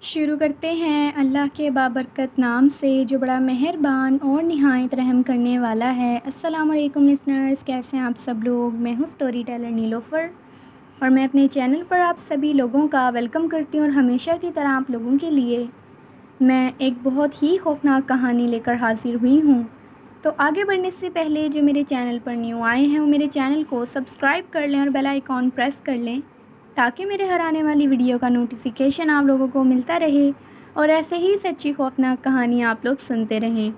شروع کرتے ہیں اللہ کے بابرکت نام سے جو بڑا مہربان اور نہایت رحم کرنے والا ہے۔ السلام علیکم لسنرز، کیسے ہیں آپ سب لوگ؟ میں ہوں سٹوری ٹیلر نیلوفر اور میں اپنے چینل پر آپ سبھی لوگوں کا ویلکم کرتی ہوں، اور ہمیشہ کی طرح آپ لوگوں کے لیے میں ایک بہت ہی خوفناک کہانی لے کر حاضر ہوئی ہوں۔ تو آگے بڑھنے سے پہلے جو میرے چینل پر نیو آئے ہیں وہ میرے چینل کو سبسکرائب کر لیں اور بیل آئیکن پریس کر لیں تاکہ میرے ہر آنے والی ویڈیو کا نوٹیفیکیشن آپ لوگوں کو ملتا رہے اور ایسے ہی سچی خوفناک کہانی آپ لوگ سنتے رہیں۔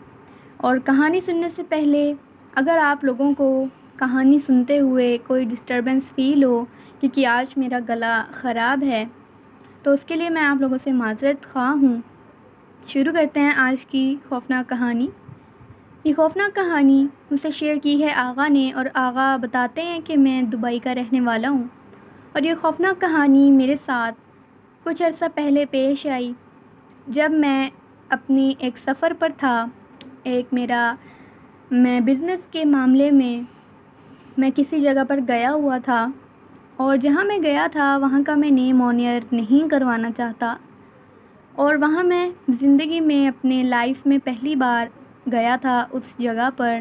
اور کہانی سننے سے پہلے اگر آپ لوگوں کو کہانی سنتے ہوئے کوئی ڈسٹربنس فیل ہو کیونکہ آج میرا گلا خراب ہے تو اس کے لیے میں آپ لوگوں سے معذرت خواہ ہوں۔ شروع کرتے ہیں آج کی خوفناک کہانی۔ یہ خوفناک کہانی مجھ سے شیئر کی ہے آغا نے، اور آغا بتاتے ہیں کہ میں دبئی کا رہنے والا ہوں، اور یہ خوفناک کہانی میرے ساتھ کچھ عرصہ پہلے پیش آئی جب میں اپنی ایک سفر پر تھا۔ میں بزنس کے معاملے میں کسی جگہ پر گیا ہوا تھا، اور جہاں میں گیا تھا وہاں کا میں نیم آنر نہیں کروانا چاہتا، اور وہاں میں زندگی میں اپنے لائف میں پہلی بار گیا تھا اس جگہ پر۔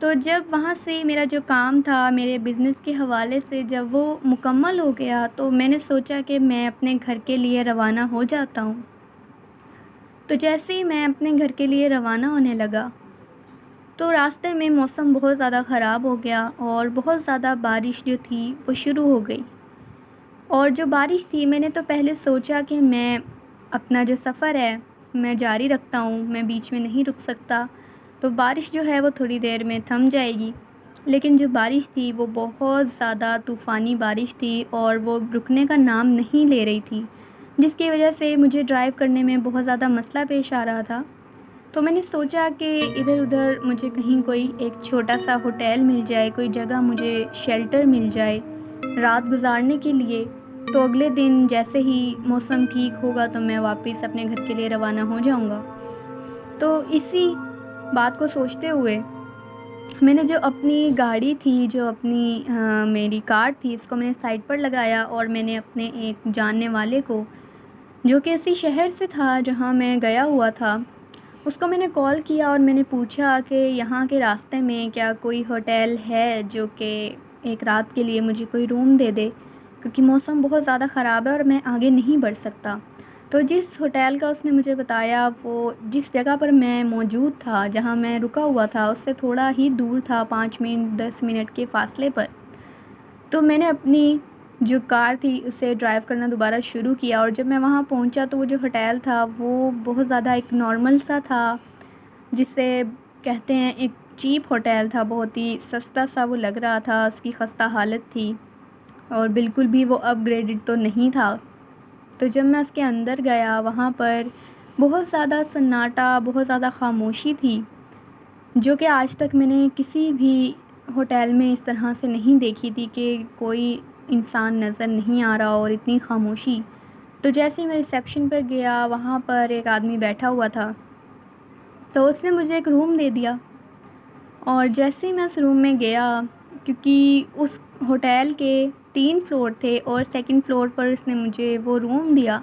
تو جب وہاں سے میرا جو کام تھا میرے بزنس کے حوالے سے جب وہ مکمل ہو گیا تو میں نے سوچا کہ میں اپنے گھر کے لیے روانہ ہو جاتا ہوں۔ تو جیسے ہی میں اپنے گھر کے لیے روانہ ہونے لگا تو راستے میں موسم بہت زیادہ خراب ہو گیا، اور بہت زیادہ بارش جو تھی وہ شروع ہو گئی۔ اور جو بارش تھی میں نے تو پہلے سوچا کہ میں اپنا جو سفر ہے میں جاری رکھتا ہوں، میں بیچ میں نہیں رک سکتا، تو بارش جو ہے وہ تھوڑی دیر میں تھم جائے گی۔ لیکن جو بارش تھی وہ بہت زیادہ طوفانی بارش تھی اور وہ رکنے کا نام نہیں لے رہی تھی، جس کی وجہ سے مجھے ڈرائیو کرنے میں بہت زیادہ مسئلہ پیش آ رہا تھا۔ تو میں نے سوچا کہ ادھر ادھر مجھے کہیں کوئی ایک چھوٹا سا ہوٹل مل جائے، کوئی جگہ مجھے شیلٹر مل جائے رات گزارنے کے لیے، تو اگلے دن جیسے ہی موسم ٹھیک ہوگا تو میں واپس اپنے گھر کے لیے روانہ ہو جاؤں گا۔ تو اسی بات کو سوچتے ہوئے میں نے جو اپنی گاڑی تھی، جو اپنی میری کار تھی، اس کو میں نے سائڈ پر لگایا، اور میں نے اپنے ایک جاننے والے کو جو کہ اسی شہر سے تھا جہاں میں گیا ہوا تھا اس کو میں نے کال کیا، اور میں نے پوچھا کہ یہاں کے راستے میں کیا کوئی ہوٹل ہے جو کہ ایک رات کے لیے مجھے کوئی روم دے دے، کیونکہ موسم بہت زیادہ خراب ہے اور میں آگے نہیں بڑھ سکتا۔ تو جس ہوٹل کا اس نے مجھے بتایا وہ جس جگہ پر میں موجود تھا، جہاں میں رکا ہوا تھا، اس سے تھوڑا ہی دور تھا، 5 منٹ 10 منٹ کے فاصلے پر۔ تو میں نے اپنی جو کار تھی اسے ڈرائیو کرنا دوبارہ شروع کیا، اور جب میں وہاں پہنچا تو وہ جو ہوٹل تھا وہ بہت زیادہ ایک نارمل سا تھا، جسے کہتے ہیں ایک چیپ ہوٹل تھا، بہت ہی سستا سا وہ لگ رہا تھا، اس کی خستہ حالت تھی اور بالکل بھی وہ اپ گریڈڈ تو نہیں تھا۔ تو جب میں اس کے اندر گیا وہاں پر بہت زیادہ سناٹا، بہت زیادہ خاموشی تھی، جو کہ آج تک میں نے کسی بھی ہوٹل میں اس طرح سے نہیں دیکھی تھی کہ کوئی انسان نظر نہیں آ رہا اور اتنی خاموشی۔ تو جیسے ہی میں ریسیپشن پر گیا وہاں پر ایک آدمی بیٹھا ہوا تھا، تو اس نے مجھے ایک روم دے دیا، اور جیسے ہی میں اس روم میں گیا، کیونکہ اس ہوٹل کے 3 فلور تھے اور سیکنڈ فلور پر اس نے مجھے وہ روم دیا،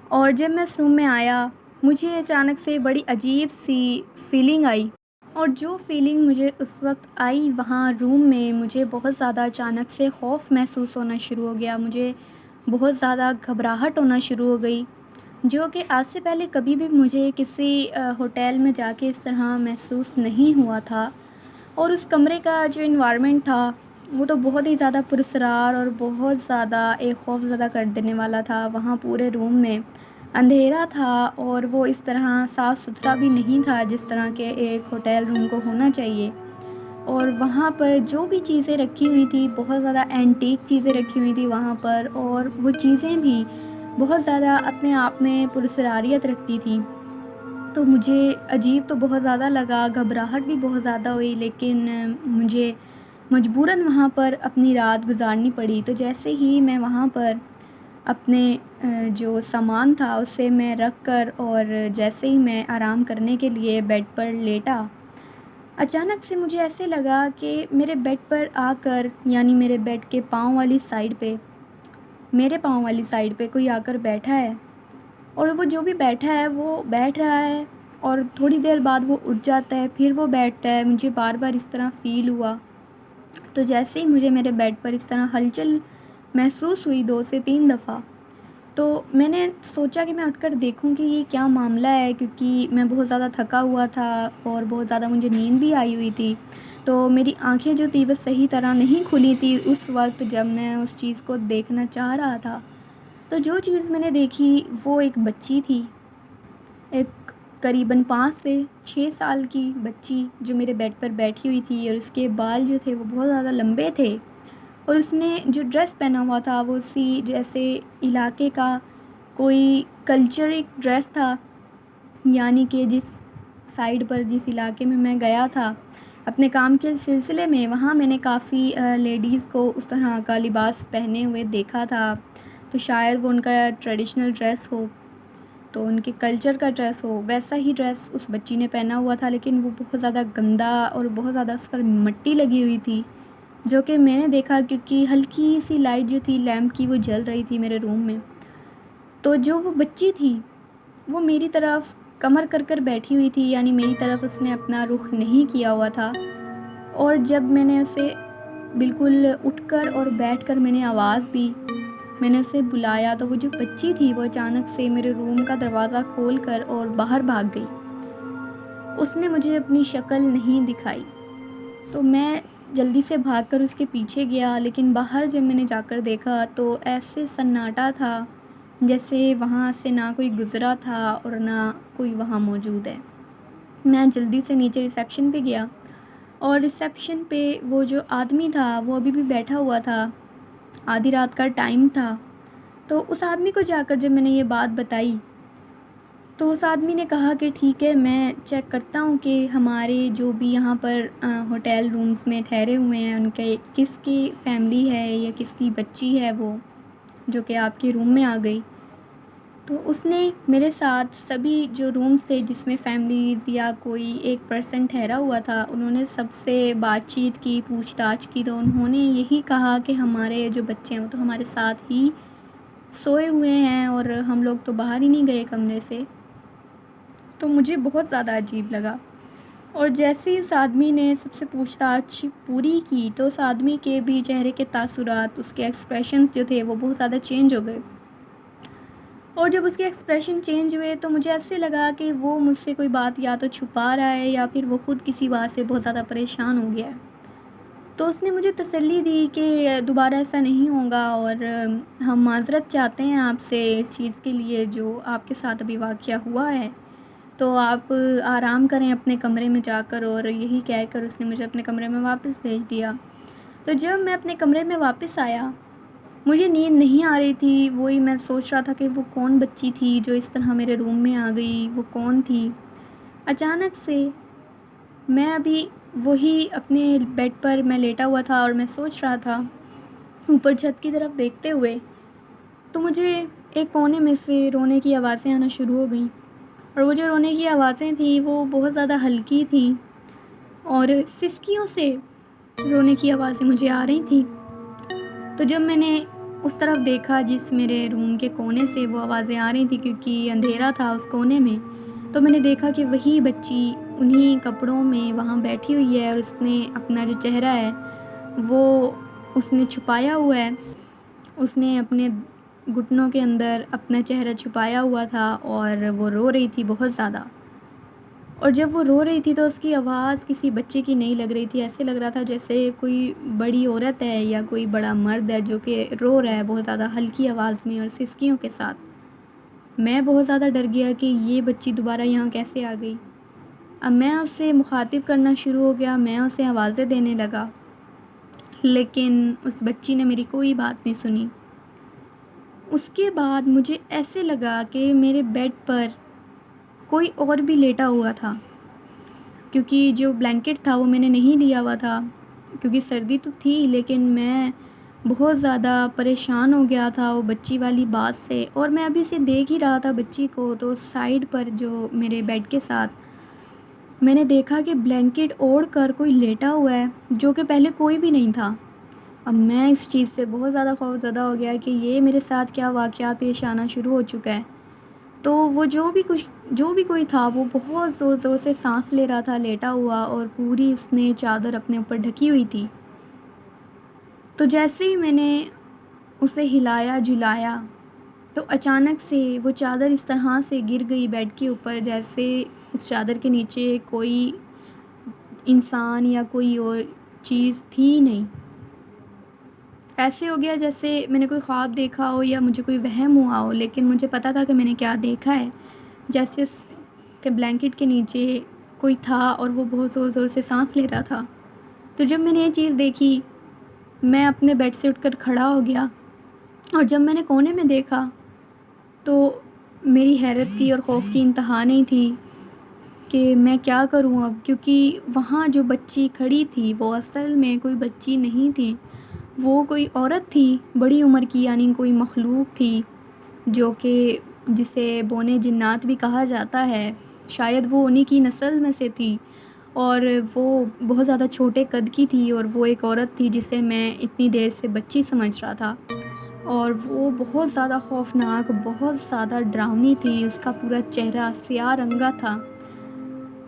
اور جب میں اس روم میں آیا مجھے اچانک سے بڑی عجیب سی فیلنگ آئی، اور جو فیلنگ مجھے اس وقت آئی وہاں روم میں، مجھے بہت زیادہ اچانک سے خوف محسوس ہونا شروع ہو گیا، مجھے بہت زیادہ گھبراہٹ ہونا شروع ہو گئی، جو کہ آج سے پہلے کبھی بھی مجھے کسی ہوٹل میں جا کے اس طرح محسوس نہیں ہوا تھا۔ اور اس کمرے کا جو انوائرمنٹ تھا وہ تو بہت ہی زیادہ پراسرار اور بہت زیادہ ایک خوف زدہ کر دینے والا تھا۔ وہاں پورے روم میں اندھیرا تھا، اور وہ اس طرح صاف ستھرا بھی نہیں تھا جس طرح کے ایک ہوٹل روم کو ہونا چاہیے، اور وہاں پر جو بھی چیزیں رکھی ہوئی تھی بہت زیادہ اینٹیک چیزیں رکھی ہوئی تھی وہاں پر، اور وہ چیزیں بھی بہت زیادہ اپنے آپ میں پراسراریت رکھتی تھیں۔ تو مجھے عجیب تو بہت زیادہ لگا، گھبراہٹ بھی بہت زیادہ ہوئی، لیکن مجھے مجبوراً وہاں پر اپنی رات گزارنی پڑی۔ تو جیسے ہی میں وہاں پر اپنے جو سامان تھا اسے میں رکھ کر، اور جیسے ہی میں آرام کرنے کے لیے بیڈ پر لیٹا، اچانک سے مجھے ایسے لگا کہ میرے بیڈ پر آ کر، یعنی میرے بیڈ کے پاؤں والی سائڈ پہ، میرے پاؤں والی سائڈ پہ کوئی آ کر بیٹھا ہے، اور وہ جو بھی بیٹھا ہے وہ بیٹھ رہا ہے اور تھوڑی دیر بعد وہ اٹھ جاتا ہے، پھر وہ بیٹھتا ہے۔ مجھے بار بار اس طرح فیل ہوا، تو جیسے ہی مجھے میرے بیڈ پر اس طرح ہلچل محسوس ہوئی 2 سے 3 دفعہ، تو میں نے سوچا کہ میں اٹھ کر دیکھوں کہ یہ کیا معاملہ ہے، کیونکہ میں بہت زیادہ تھکا ہوا تھا اور بہت زیادہ مجھے نیند بھی آئی ہوئی تھی۔ تو میری آنکھیں جو تھی وہ صحیح طرح نہیں کھلی تھی اس وقت جب میں اس چیز کو دیکھنا چاہ رہا تھا۔ تو جو چیز میں نے دیکھی وہ ایک بچی تھی، ایک قریباً 5 سے 6 سال کی بچی جو میرے بیڈ پر بیٹھی ہوئی تھی، اور اس کے بال جو تھے وہ بہت زیادہ لمبے تھے، اور اس نے جو ڈریس پہنا ہوا تھا وہ اسی جیسے علاقے کا کوئی کلچرک ڈریس تھا، یعنی کہ جس سائڈ پر جس علاقے میں گیا تھا اپنے کام کے سلسلے میں، وہاں میں نے کافی لیڈیز کو اس طرح کا لباس پہنے ہوئے دیکھا تھا، تو شاید وہ ان کا ٹریڈیشنل ڈریس ہو، تو ان کے کلچر کا ڈریس ہو، ویسا ہی ڈریس اس بچی نے پہنا ہوا تھا، لیکن وہ بہت زیادہ گندا اور بہت زیادہ اس پر مٹی لگی ہوئی تھی، جو کہ میں نے دیکھا کیونکہ ہلکی سی لائٹ جو تھی لیمپ کی وہ جل رہی تھی میرے روم میں۔ تو جو وہ بچی تھی وہ میری طرف کمر کر کر بیٹھی ہوئی تھی، یعنی میری طرف اس نے اپنا رخ نہیں کیا ہوا تھا، اور جب میں نے اسے بالکل اٹھ کر اور بیٹھ کر میں نے آواز دی، میں نے اسے بلایا، تو وہ جو بچی تھی وہ اچانک سے میرے روم کا دروازہ کھول کر اور باہر بھاگ گئی۔ اس نے مجھے اپنی شکل نہیں دکھائی، تو میں جلدی سے بھاگ کر اس کے پیچھے گیا، لیکن باہر جب میں نے جا کر دیکھا تو ایسے سناٹا تھا جیسے وہاں سے نہ کوئی گزرا تھا اور نہ کوئی وہاں موجود ہے۔ میں جلدی سے نیچے ریسیپشن پہ گیا، اور ریسیپشن پہ وہ جو آدمی تھا وہ ابھی بھی بیٹھا ہوا تھا، آدھی رات کا ٹائم تھا۔ تو اس آدمی کو جا کر جب میں نے یہ بات بتائی تو اس آدمی نے کہا کہ ٹھیک ہے، میں چیک کرتا ہوں کہ ہمارے جو بھی یہاں پر ہوٹل رومز میں ٹھہرے ہوئے ہیں ان کے کس کی فیملی ہے یا کس کی بچی ہے وہ جو کہ آپ کے روم میں آ گئی۔ تو اس نے میرے ساتھ سبھی جو رومز تھے جس میں فیملیز یا کوئی ایک پرسن ٹھہرا ہوا تھا، انہوں نے سب سے بات چیت کی، پوچھ تاچھ کی، تو انہوں نے یہی کہا کہ ہمارے جو بچے ہیں وہ تو ہمارے ساتھ ہی سوئے ہوئے ہیں اور ہم لوگ تو باہر ہی نہیں گئے کمرے سے۔ تو مجھے بہت زیادہ عجیب لگا، اور جیسے ہی اس آدمی نے سب سے پوچھ تاچھ پوری کی تو اس آدمی کے بھی چہرے کے تاثرات، اس کے ایکسپریشنز جو تھے وہ بہت زیادہ چینج ہو گئے، اور جب اس کے ایکسپریشن چینج ہوئے تو مجھے ایسے لگا کہ وہ مجھ سے کوئی بات یا تو چھپا رہا ہے یا پھر وہ خود کسی بات سے بہت زیادہ پریشان ہو گیا ہے۔ تو اس نے مجھے تسلی دی کہ دوبارہ ایسا نہیں ہوگا، اور ہم معذرت چاہتے ہیں آپ سے اس چیز کے لیے جو آپ کے ساتھ ابھی واقعہ ہوا ہے، تو آپ آرام کریں اپنے کمرے میں جا کر، اور یہی کہہ کر اس نے مجھے اپنے کمرے میں واپس بھیج دیا۔ تو جب میں اپنے کمرے میں واپس آیا، مجھے نیند نہیں آ رہی تھی، وہی میں سوچ رہا تھا کہ وہ کون بچی تھی جو اس طرح میرے روم میں آ گئی، وہ کون تھی۔ اچانک سے میں ابھی وہی اپنے بیڈ پر میں لیٹا ہوا تھا اور میں سوچ رہا تھا اوپر چھت کی طرف دیکھتے ہوئے، تو مجھے ایک کونے میں سے رونے کی آوازیں آنا شروع ہو گئیں، اور وہ جو رونے کی آوازیں تھیں وہ بہت زیادہ ہلکی تھیں اور سسکیوں سے رونے کی آوازیں مجھے آ رہی تھیں۔ تو جب میں نے اس طرف دیکھا جس میرے روم کے کونے سے وہ آوازیں آ رہی تھیں، کیونکہ اندھیرا تھا اس کونے میں، تو میں نے دیکھا کہ وہی بچی انہی کپڑوں میں وہاں بیٹھی ہوئی ہے، اور اس نے اپنا جو چہرہ ہے وہ اس نے چھپایا ہوا ہے، اس نے اپنے گھٹنوں کے اندر اپنا چہرہ چھپایا ہوا تھا، اور وہ رو رہی تھی بہت زیادہ۔ اور جب وہ رو رہی تھی تو اس کی آواز کسی بچے کی نہیں لگ رہی تھی، ایسے لگ رہا تھا جیسے کوئی بڑی عورت ہے یا کوئی بڑا مرد ہے جو کہ رو رہا ہے بہت زیادہ ہلکی آواز میں اور سسکیوں کے ساتھ۔ میں بہت زیادہ ڈر گیا کہ یہ بچی دوبارہ یہاں کیسے آ گئی۔ اب میں اسے مخاطب کرنا شروع ہو گیا، میں اسے آوازیں دینے لگا، لیکن اس بچی نے میری کوئی بات نہیں سنی۔ اس کے بعد مجھے ایسے لگا کہ میرے بیڈ پر کوئی اور بھی لیٹا ہوا تھا، کیونکہ جو بلینکٹ تھا وہ میں نے نہیں لیا ہوا تھا، کیونکہ سردی تو تھی، لیکن میں بہت زیادہ پریشان ہو گیا تھا وہ بچی والی بات سے، اور میں ابھی سے دیکھ ہی رہا تھا بچی کو، تو سائڈ پر جو میرے بیڈ کے ساتھ میں نے دیکھا کہ بلینکٹ اوڑھ کر کوئی لیٹا ہوا ہے جو کہ پہلے کوئی بھی نہیں تھا۔ اب میں اس چیز سے بہت زیادہ خوف زدہ ہو گیا کہ یہ میرے ساتھ کیا واقعہ پیش آنا شروع ہو چکا ہے۔ تو وہ جو بھی کوئی تھا وہ بہت زور زور سے سانس لے رہا تھا لیٹا ہوا، اور پوری اس نے چادر اپنے اوپر ڈھکی ہوئی تھی۔ تو جیسے ہی میں نے اسے ہلایا جلایا تو اچانک سے وہ چادر اس طرح سے گر گئی بیڈ کے اوپر، جیسے اس چادر کے نیچے کوئی انسان یا کوئی اور چیز تھی ہی نہیں۔ ایسے ہو گیا جیسے میں نے کوئی خواب دیکھا ہو یا مجھے کوئی وہم ہوا ہو، لیکن مجھے پتا تھا کہ میں نے کیا دیکھا ہے۔ جیسے اس کے بلینکٹ کے نیچے کوئی تھا اور وہ بہت زور زور سے سانس لے رہا تھا۔ تو جب میں نے یہ چیز دیکھی، میں اپنے بیڈ سے اٹھ کر کھڑا ہو گیا، اور جب میں نے کونے میں دیکھا تو میری حیرت کی اور خوف کی انتہا نہیں تھی کہ میں کیا کروں اب، کیونکہ وہاں جو بچی کھڑی تھی وہ اصل میں کوئی بچی نہیں تھی، وہ کوئی عورت تھی بڑی عمر کی، یعنی کوئی مخلوق تھی جو کہ جسے بونے جنات بھی کہا جاتا ہے، شاید وہ انہی کی نسل میں سے تھی، اور وہ بہت زیادہ چھوٹے قد کی تھی، اور وہ ایک عورت تھی جسے میں اتنی دیر سے بچی سمجھ رہا تھا، اور وہ بہت زیادہ خوفناک، بہت زیادہ ڈراؤنی تھی۔ اس کا پورا چہرہ سیاہ رنگا تھا،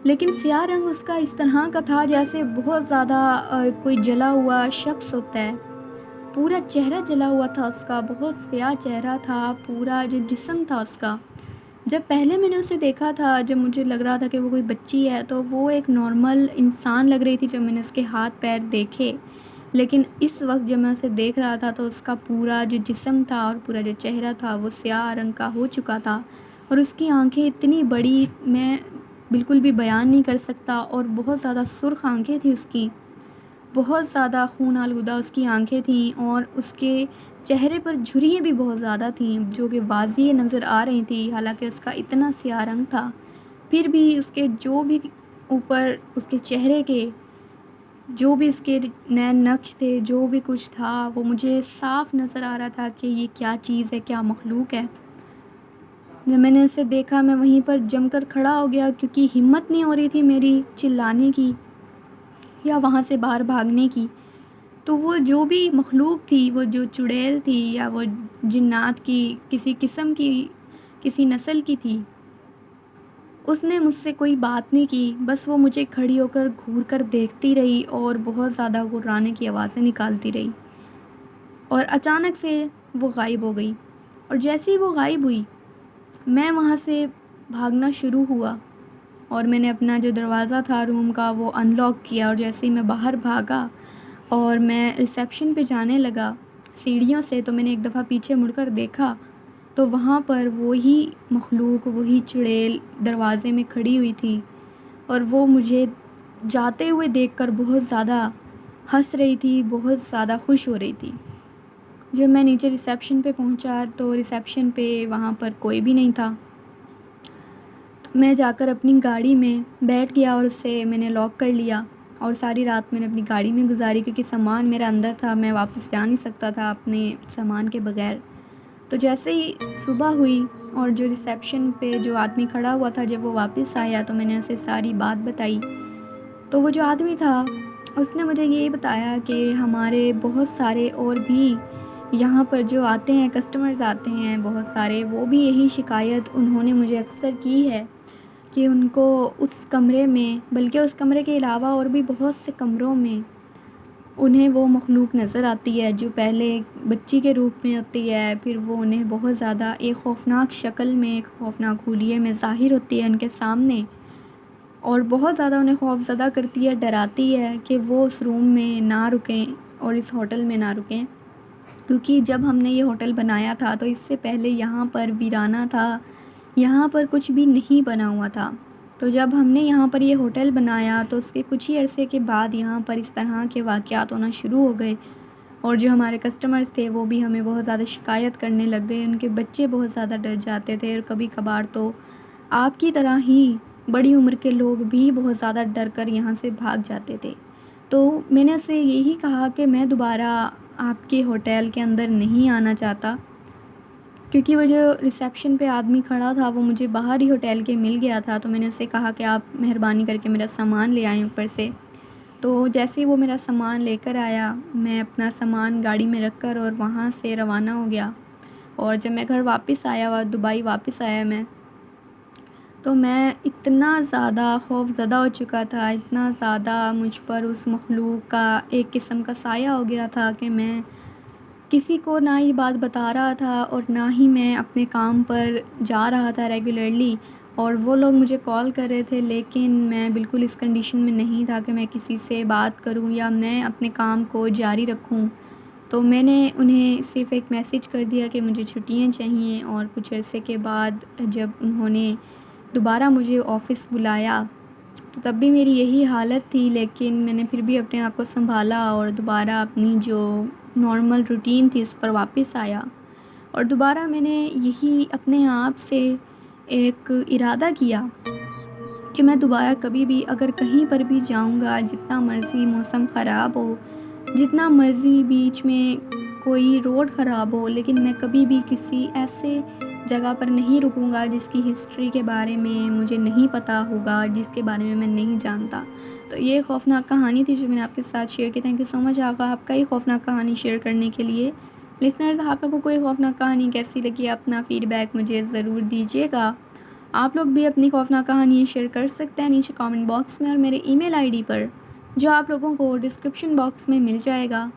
لیکن سیاہ رنگ اس کا اس طرح کا تھا جیسے بہت زیادہ کوئی جلا ہوا شخص ہوتا ہے۔ پورا چہرہ جلا ہوا تھا اس کا، بہت سیاہ چہرہ تھا، پورا جو جسم تھا اس کا۔ جب پہلے میں نے اسے دیکھا تھا، جب مجھے لگ رہا تھا کہ وہ کوئی بچی ہے، تو وہ ایک نارمل انسان لگ رہی تھی جب میں نے اس کے ہاتھ پیر دیکھے، لیکن اس وقت جب میں اسے دیکھ رہا تھا تو اس کا پورا جو جسم تھا اور پورا جو چہرہ تھا وہ سیاہ رنگ کا ہو چکا تھا، اور اس کی آنکھیں اتنی بڑی میں بالکل بھی بیان نہیں کر سکتا، اور بہت زیادہ سرخ آنکھیں تھیں اس کی، بہت زیادہ خون آلودہ اس کی آنکھیں تھیں، اور اس کے چہرے پر جھریاں بھی بہت زیادہ تھیں جو کہ واضح نظر آ رہی تھی، حالانکہ اس کا اتنا سیاہ رنگ تھا، پھر بھی اس کے جو بھی اوپر اس کے چہرے کے جو بھی اس کے نین نقش تھے، جو بھی کچھ تھا، وہ مجھے صاف نظر آ رہا تھا کہ یہ کیا چیز ہے، کیا مخلوق ہے۔ جب میں نے اسے دیکھا میں وہیں پر جم کر کھڑا ہو گیا، کیونکہ ہمت نہیں ہو رہی تھی میری چلانے کی یا وہاں سے باہر بھاگنے کی۔ تو وہ جو بھی مخلوق تھی، وہ جو چڑیل تھی یا وہ جنات کی کسی قسم کی کسی نسل کی تھی، اس نے مجھ سے کوئی بات نہیں کی، بس وہ مجھے کھڑی ہو کر گھور کر دیکھتی رہی اور بہت زیادہ غرانے کی آوازیں نکالتی رہی، اور اچانک سے وہ غائب ہو گئی۔ اور جیسے ہی وہ غائب ہوئی، میں وہاں سے بھاگنا شروع ہوا، اور میں نے اپنا جو دروازہ تھا روم کا وہ ان لاک کیا، اور جیسے ہی میں باہر بھاگا اور میں ریسیپشن پہ جانے لگا سیڑھیوں سے، تو میں نے ایک دفعہ پیچھے مڑ کر دیکھا تو وہاں پر وہی مخلوق، وہی چڑیل دروازے میں کھڑی ہوئی تھی، اور وہ مجھے جاتے ہوئے دیکھ کر بہت زیادہ ہنس رہی تھی، بہت زیادہ خوش ہو رہی تھی۔ جب میں نیچے ریسیپشن پہ پہنچا تو ریسیپشن پہ وہاں پر کوئی بھی نہیں تھا، تو میں جا کر اپنی گاڑی میں بیٹھ گیا اور اسے میں نے لاک کر لیا، اور ساری رات میں نے اپنی گاڑی میں گزاری، کیونکہ سامان میرا اندر تھا، میں واپس جا نہیں سکتا تھا اپنے سامان کے بغیر۔ تو جیسے ہی صبح ہوئی اور جو ریسیپشن پہ جو آدمی کھڑا ہوا تھا جب وہ واپس آیا تو میں نے اسے ساری بات بتائی، تو وہ جو آدمی تھا اس نے مجھے یہ بتایا کہ ہمارے بہت سارے اور بھی یہاں پر جو آتے ہیں، کسٹمرز آتے ہیں بہت سارے، وہ بھی یہی شکایت انہوں نے مجھے اکثر کی ہے کہ ان کو اس کمرے میں، بلکہ اس کمرے کے علاوہ اور بھی بہت سے کمروں میں انہیں وہ مخلوق نظر آتی ہے جو پہلے بچی کے روپ میں ہوتی ہے، پھر وہ انہیں بہت زیادہ ایک خوفناک شکل میں، ایک خوفناک حلیے میں ظاہر ہوتی ہے ان کے سامنے، اور بہت زیادہ انہیں خوف زدہ کرتی ہے، ڈراتی ہے کہ وہ اس روم میں نہ رکیں اور اس ہوٹل میں نہ رکیں، کیونکہ جب ہم نے یہ ہوٹل بنایا تھا تو اس سے پہلے یہاں پر ویرانہ تھا، یہاں پر کچھ بھی نہیں بنا ہوا تھا۔ تو جب ہم نے یہاں پر یہ ہوٹل بنایا تو اس کے کچھ ہی عرصے کے بعد یہاں پر اس طرح کے واقعات ہونا شروع ہو گئے، اور جو ہمارے کسٹمرز تھے وہ بھی ہمیں بہت زیادہ شکایت کرنے لگ گئے، ان کے بچے بہت زیادہ ڈر جاتے تھے، اور کبھی کبھار تو آپ کی طرح ہی بڑی عمر کے لوگ بھی بہت زیادہ ڈر کر یہاں سے بھاگ جاتے تھے۔ تو میں نے اسے یہی کہا کہ میں دوبارہ آپ کے ہوٹل کے اندر نہیں آنا چاہتا، کیونکہ وہ جو ریسیپشن پہ آدمی کھڑا تھا وہ مجھے باہر ہی ہوٹل کے مل گیا تھا، تو میں نے اسے کہا کہ آپ مہربانی کر کے میرا سامان لے آئیں اوپر سے۔ تو جیسے ہی وہ میرا سامان لے کر آیا، میں اپنا سامان گاڑی میں رکھ کر اور وہاں سے روانہ ہو گیا، اور جب میں گھر واپس آیا، دبئی واپس آیا میں، تو میں اتنا زیادہ خوف زدہ ہو چکا تھا، اتنا زیادہ مجھ پر اس مخلوق کا ایک قسم کا سایہ ہو گیا تھا کہ میں کسی کو نہ یہ بات بتا رہا تھا اور نہ ہی میں اپنے کام پر جا رہا تھا ریگولرلی، اور وہ لوگ مجھے کال کر رہے تھے، لیکن میں بالکل اس کنڈیشن میں نہیں تھا کہ میں کسی سے بات کروں یا میں اپنے کام کو جاری رکھوں۔ تو میں نے انہیں صرف ایک میسیج کر دیا کہ مجھے چھٹیاں چاہیے، اور کچھ عرصے کے بعد جب انہوں نے دوبارہ مجھے آفس بلایا تو تب بھی میری یہی حالت تھی، لیکن میں نے پھر بھی اپنے آپ کو سنبھالا اور دوبارہ اپنی جو نارمل روٹین تھی اس پر واپس آیا، اور دوبارہ میں نے یہی اپنے آپ سے ایک ارادہ کیا کہ میں دوبارہ کبھی بھی اگر کہیں پر بھی جاؤں گا، جتنا مرضی موسم خراب ہو، جتنا مرضی بیچ میں کوئی روڈ خراب ہو، لیکن میں کبھی بھی کسی ایسے جگہ پر نہیں رکوں گا جس کی ہسٹری کے بارے میں مجھے نہیں پتہ ہوگا، جس کے بارے میں نہیں جانتا۔ تو یہ خوفناک کہانی تھی جو میں نے آپ کے ساتھ شیئر کی۔ تھینک یو سو مچ آقا آپ کا یہ خوفناک کہانی شیئر کرنے کے لیے۔ لسنرز، آپ لوگوں کو کوئی خوفناک کہانی کیسی لگی، اپنا فیڈ بیک مجھے ضرور دیجیے گا۔ آپ لوگ بھی اپنی خوفناک کہانی شیئر کر سکتے ہیں نیچے کامنٹ باکس میں اور میرے ای میل آئی ڈی پر، جو آپ لوگوں کو ڈسکرپشن باکس میں مل جائے گا۔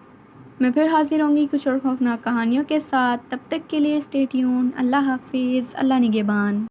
میں پھر حاضر ہوں گی کچھ اور خوفناک کہانیوں کے ساتھ، تب تک کے لیے اسٹے ٹیون۔ اللہ حافظ، اللہ نگہبان۔